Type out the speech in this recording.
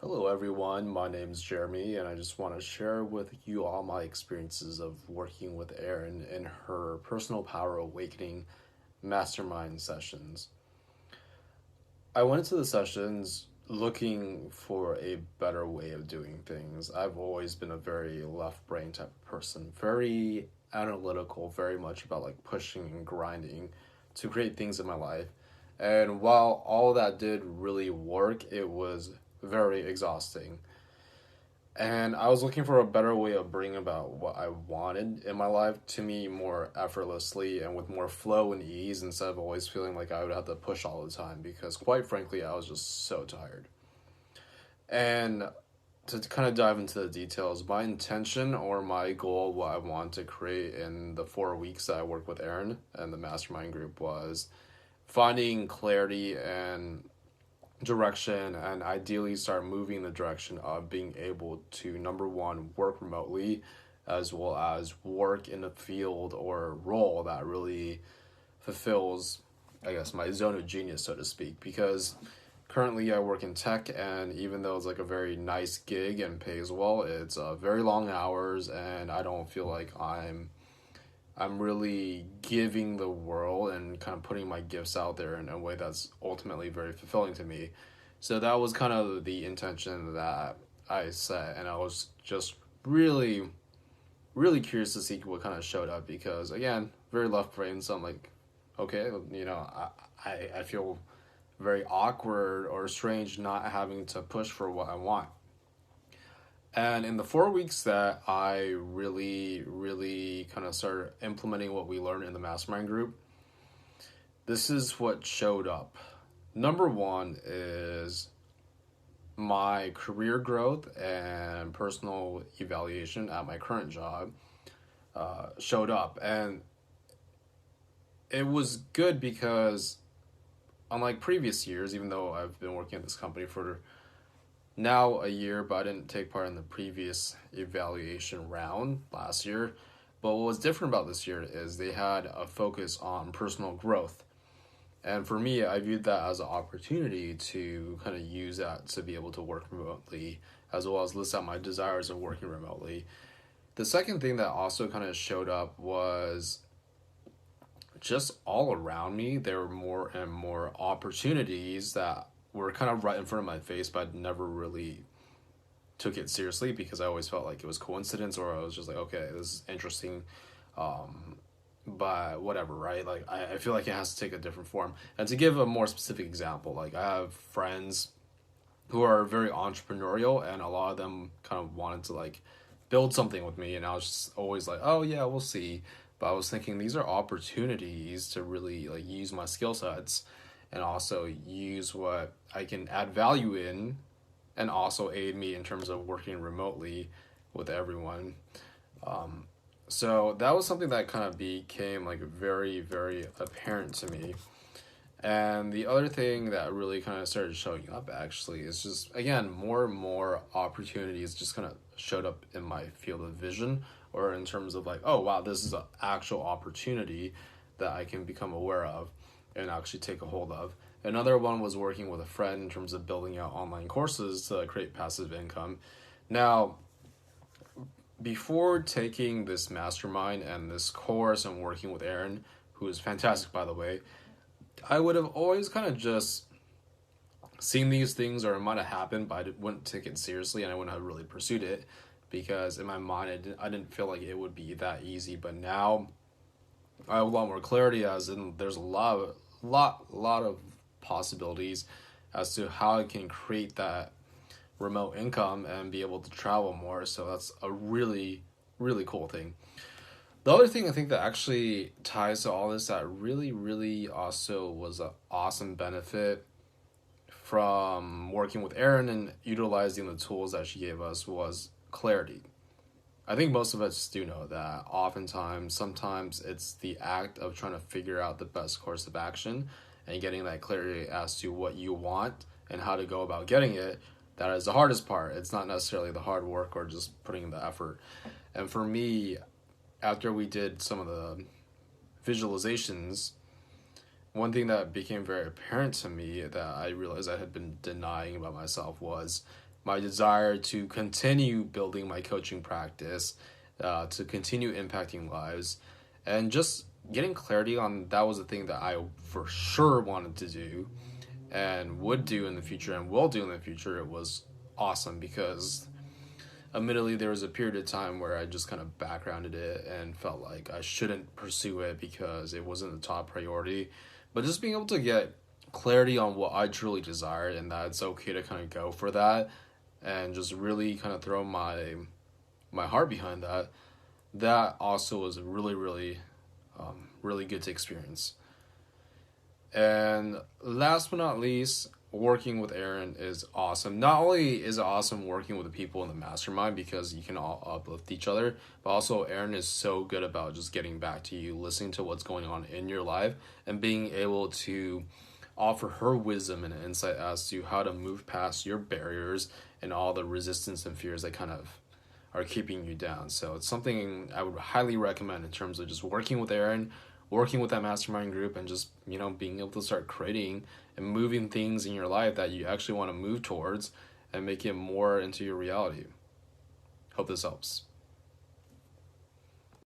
Hello, everyone. My name's Jeremy, and I just want to share with you all my experiences of working with Erin in her Personal Power Awakening mastermind sessions. I went into the sessions looking for a better way of doing things. I've always been a very left brain type of person, very analytical, very much about like pushing and grinding to create things in my life. And while all that did really work, it was very exhausting. And I was looking for a better way of bringing about what I wanted in my life to me more effortlessly and with more flow and ease instead of always feeling like I would have to push all the time because, quite frankly, I was just so tired. And to kind of dive into the details, my intention or my goal, what I want to create in the 4 weeks that I worked with Erin and the mastermind group was finding clarity and direction, and ideally start moving in the direction of being able to, number one, work remotely as well as work in a field or role that really fulfills, I guess, my zone of genius, so to speak. Because currently I work in tech, and even though it's like a very nice gig and pays well, it's very long hours, and I don't feel like I'm really giving the world and kind of putting my gifts out there in a way that's ultimately very fulfilling to me. So that was kind of the intention that I set, and I was just really, really curious to see what kind of showed up because, again, very left brain. So I'm like, okay, I feel very awkward or strange not having to push for what I want. And in the 4 weeks that I really, really kind of started implementing what we learned in the mastermind group, this is what showed up. Number one is my career growth and personal evaluation at my current job showed up. And it was good because, unlike previous years, even though I've been working at this company for now a year, but I didn't take part in the previous evaluation round last year. But what was different about this year is they had a focus on personal growth. And for me, I viewed that as an opportunity to kind of use that to be able to work remotely, as well as list out my desires of working remotely. The second thing that also kind of showed up was just all around me, there were more and more opportunities that were kind of right in front of my face, but I never really took it seriously because I always felt like it was coincidence or I was just like, okay, this is interesting. But whatever, right? Like, I feel like it has to take a different form. And to give a more specific example, like, I have friends who are very entrepreneurial, and a lot of them kind of wanted to, like, build something with me. And I was just always like, oh, yeah, we'll see. But I was thinking these are opportunities to really, like, use my skill sets and also use what I can add value in and also aid me in terms of working remotely with everyone. So that was something that kind of became like very, very apparent to me. And the other thing that really kind of started showing up actually is just, again, more and more opportunities just kind of showed up in my field of vision or in terms of like, oh, wow, this is an actual opportunity that I can become aware of and actually take a hold of. Another one was working with a friend in terms of building out online courses to create passive income. Now, before taking this mastermind and this course and working with Erin, who is fantastic, by the way, I would have always kind of just seen these things or it might have happened, but I wouldn't take it seriously and I wouldn't have really pursued it because in my mind, I didn't feel like it would be that easy. But now I have a lot more clarity as in there's a lot of possibilities as to how I can create that remote income and be able to travel more. So that's a really, really cool thing. The other thing I think that actually ties to all this that really, really also was an awesome benefit from working with Erin and utilizing the tools that she gave us was clarity. I think most of us do know that oftentimes, sometimes it's the act of trying to figure out the best course of action and getting that clarity as to what you want and how to go about getting it. That is the hardest part. It's not necessarily the hard work or just putting in the effort. And for me, after we did some of the visualizations, one thing that became very apparent to me that I realized I had been denying about myself was my desire to continue building my coaching practice, to continue impacting lives, and just getting clarity on that was the thing that I for sure wanted to do and would do in the future and will do in the future. It was awesome because admittedly there was a period of time where I just kind of backgrounded it and felt like I shouldn't pursue it because it wasn't the top priority. But just being able to get clarity on what I truly desired and that it's okay to kind of go for that and just really kind of throw my heart behind that, that also was really, really, really good to experience. And last but not least, working with Aaron is awesome. Not only is it awesome working with the people in the mastermind because you can all uplift each other, but also Aaron is so good about just getting back to you, listening to what's going on in your life, and being able to offer her wisdom and insight as to how to move past your barriers and all the resistance and fears that kind of are keeping you down. So it's something I would highly recommend in terms of just working with Aaron, working with that mastermind group, and just, being able to start creating and moving things in your life that you actually want to move towards and make it more into your reality. Hope this helps.